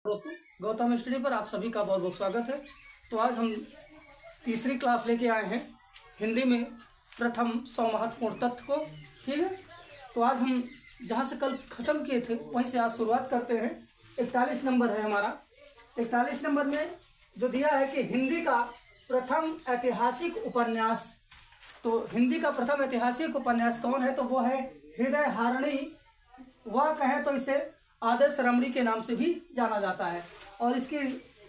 दोस्तों, गौतम स्टडी पर आप सभी का बहुत बहुत स्वागत है। तो आज हम तीसरी क्लास लेके आए हैं हिंदी में प्रथम 100 महत्वपूर्ण तथ्य को। ठीक है, तो आज हम जहां से कल ख़त्म किए थे वहीं से आज शुरुआत करते हैं। 41 नंबर है हमारा। 41 नंबर में जो दिया है कि हिंदी का प्रथम ऐतिहासिक उपन्यास। तो हिंदी का प्रथम ऐतिहासिक उपन्यास कौन है? तो वो है हृदय हारिणी। वह कहें तो इसे आदर्श रमणी के नाम से भी जाना जाता है और इसकी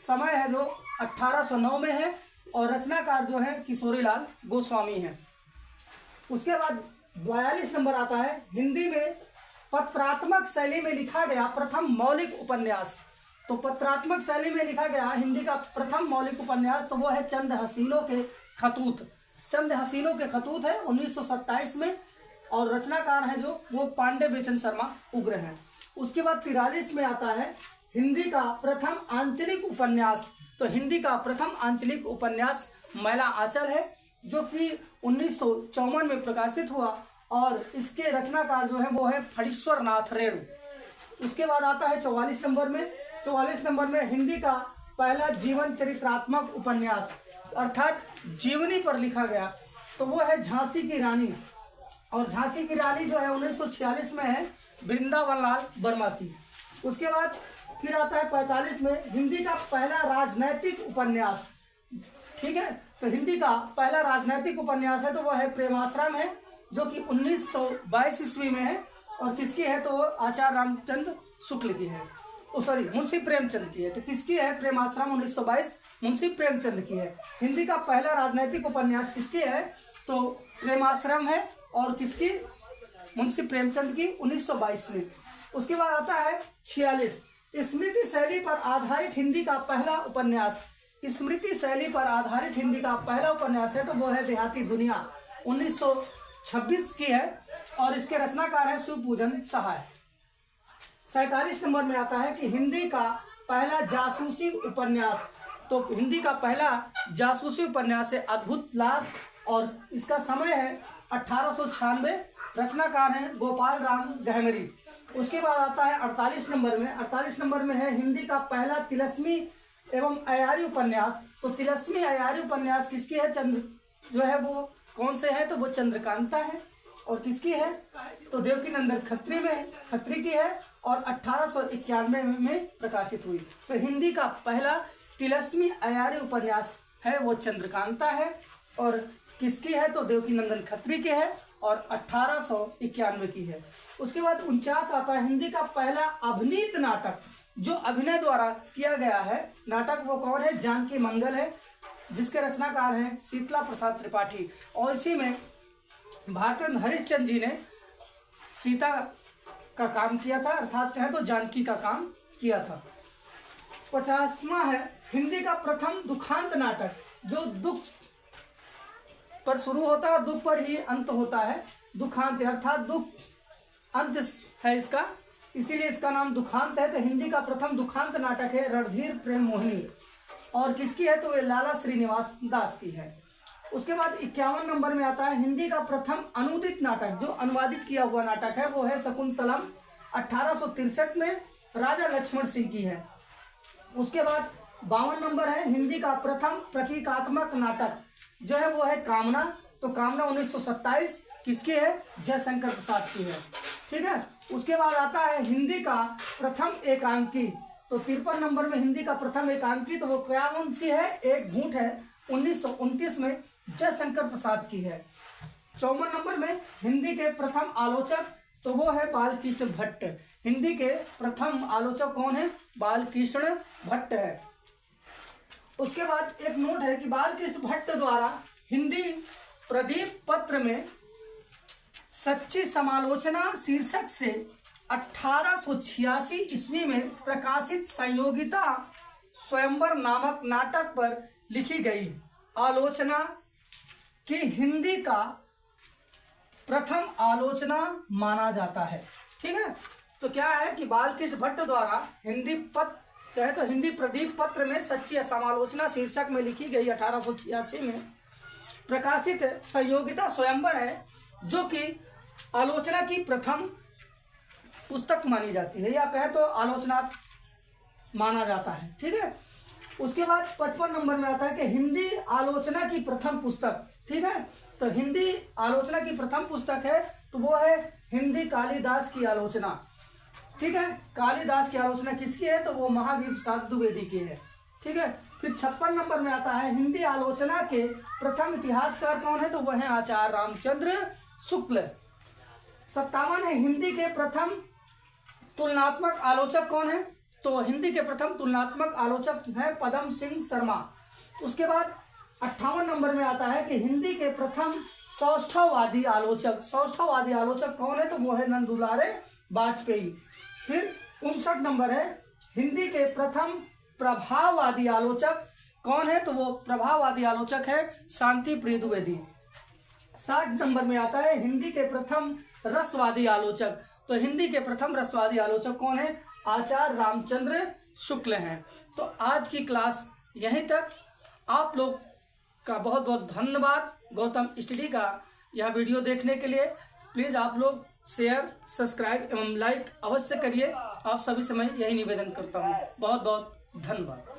समय है जो 1809 में है और रचनाकार जो है किशोरीलाल गोस्वामी हैं। उसके बाद 42 नंबर आता है हिंदी में पत्रात्मक शैली में लिखा गया प्रथम मौलिक उपन्यास। तो पत्रात्मक शैली में लिखा गया हिंदी का प्रथम मौलिक उपन्यास तो वो है चंद हसीनों के खतूत। चंद हसीनों के खतूत है 1927 में और रचनाकार है जो वो पांडे बेचन शर्मा उग्र हैं। उसके बाद 43 में आता है हिंदी का प्रथम आंचलिक उपन्यास। तो हिंदी का प्रथम आंचलिक उपन्यास मैला आंचल है जो कि 1954 में प्रकाशित हुआ और इसके रचनाकार जो है वो है फणीश्वर नाथ रेणु। उसके बाद आता है 44 नंबर में। 44 नंबर में हिंदी का पहला जीवन चरित्रात्मक उपन्यास अर्थात जीवनी पर लिखा गया तो वो है झांसी की रानी। और झांसी की रानी जो है 1946 में है वृंदावन लाल वर्मा की। उसके बाद फिर आता है 45 में हिंदी का पहला राजनैतिक उपन्यास। ठीक है, तो हिंदी का पहला राजनैतिक उपन्यास है तो वह है प्रेमाश्रम है जो कि 1922 ईस्वी में है और किसकी है तो आचार्य रामचंद्र शुक्ल की है। सॉरी, मुंशी प्रेमचंद की है। तो किसकी है? प्रेमाश्रम 1922 मुंशी प्रेमचंद की है। हिंदी का पहला राजनैतिक उपन्यास किसकी है? तो प्रेमाश्रम है और किसकी? मुंशी प्रेमचंद की 1922 में। उसके बाद आता है 46 स्मृति शैली पर आधारित हिंदी का पहला उपन्यास। स्मृति शैली पर आधारित हिंदी का पहला उपन्यास है तो वो है देहाती दुनिया 1926 की है और इसके रचनाकार है शिवपूजन सहाय। 47 नंबर में आता है कि हिंदी का पहला जासूसी उपन्यास। तो हिंदी का पहला जासूसी उपन्यास है अद्भुत लाश और इसका समय है 1896। रचनाकार हैं गोपाल राम गहमरी। उसके बाद आता है 48 नंबर में। 48 नंबर में है हिंदी का पहला तिलस्मी एवं अयारी उपन्यास। तो तिलस्मी अयारी उपन्यास किसकी है? चंद्र जो है वो कौन से है? तो वो चंद्रकांता है। और किसकी है? तो देवकीनंदन खत्री की है और 1891 में प्रकाशित हुई। तो हिंदी का पहला तिलस्मी अयारी उपन्यास है वो चंद्रकांता है और किसकी है? तो देवकीनंदन खत्री की है और 1891 की है। उसके बाद 49 आता है हिंदी का पहला अभिनीत नाटक जो अभिनय द्वारा किया गया है नाटक। वो कौन है? जानकी मंगल है जिसके रचनाकार हैं शीतला प्रसाद त्रिपाठी और इसी में भारतेंद्र हरिश्चंद्र जी ने सीता का काम किया था अर्थात कहें तो जानकी का काम किया था। 50वां है हिंदी का प्रथम दुखांत नाटक जो दुख पर शुरू होता है और दुख पर ही अंत होता है। दुखांत अर्थात दुख अंत है इसका, इसीलिए इसका नाम दुखांत है। तो हिंदी का प्रथम दुखांत नाटक है रणधीर प्रेम मोहिनी और किसकी है? तो ये लाला श्रीनिवास दास की है। उसके बाद 51 नंबर में आता है हिंदी का प्रथम अनुदित नाटक जो अनुवादित किया हुआ नाटक है वो है शकुंतलम 1863 में राजा लक्ष्मण सिंह की है। उसके बाद 52 नंबर है हिंदी का प्रथम प्रतीकात्मक नाटक जो है वो है कामना। तो कामना 1927 किसकी है? जयशंकर प्रसाद की है। ठीक है, उसके बाद आता है हिंदी का प्रथम एकांकी। तो 53 नंबर में हिंदी का प्रथम एकांकी तो वो कौन सी है? एक घूंट है 1929 में जयशंकर प्रसाद की है। 54 नंबर में हिंदी के प्रथम आलोचक तो वो है बालकृष्ण भट्ट। हिंदी के प्रथम आलोचक कौन है? बालकृष्ण भट्ट है। उसके बाद एक नोट है कि बालकृष्ण भट्ट द्वारा हिंदी प्रदीप पत्र में सच्ची समालोचना शीर्षक से 1886 ईस्वी में प्रकाशित संयोगिता स्वयंवर नामक नाटक पर लिखी गई आलोचना की हिंदी का प्रथम आलोचना माना जाता है। ठीक है, तो क्या है कि बालकृष्ण भट्ट द्वारा हिंदी हिंदी प्रदीप पत्र में सच्ची समालोचना शीर्षक में लिखी गई 1886 में प्रकाशित संयोगिता स्वयंवर है जो कि आलोचना की प्रथम पुस्तक मानी जाती है या कहे तो आलोचना माना जाता है। ठीक है, उसके बाद 55 नंबर में आता है कि हिंदी आलोचना की प्रथम पुस्तक। ठीक है, तो हिंदी आलोचना की प्रथम पुस्तक है तो वो है हिंदी कालिदास की आलोचना। ठीक है, कालिदास की आलोचना किसकी है तो वो महावीर प्रसाद द्विवेदी की है। ठीक है, फिर 56 नंबर में आता है हिंदी आलोचना के प्रथम इतिहासकार कौन है तो वह है आचार्य रामचंद्र शुक्ल। 57 है हिंदी के प्रथम तुलनात्मक आलोचक कौन है तो हिंदी के प्रथम तुलनात्मक आलोचक है पदम सिंह शर्मा। उसके बाद 58 नंबर में आता है कि हिंदी के प्रथम सौष्ठववादी आलोचक, सौष्ठववादी आलोचक कौन है तो वो है नंदुलारे वाजपेयी। फिर 59 नंबर है हिंदी के प्रथम प्रभाववादी आलोचक कौन है तो वो प्रभाववादी आलोचक है शांति प्रिय द्विवेदी। 60 नंबर में आता है हिंदी के प्रथम रसवादी आलोचक, तो हिंदी के प्रथम रसवादी आलोचक कौन है आचार्य रामचंद्र शुक्ल हैं। तो आज की क्लास यहीं तक। आप लोग का बहुत बहुत धन्यवाद गौतम स्टडी का यह वीडियो देखने के लिए। प्लीज़ आप लोग शेयर, सब्सक्राइब एवं लाइक अवश्य करिए। आप सभी से मैं यही निवेदन करता हूँ। बहुत बहुत धन्यवाद।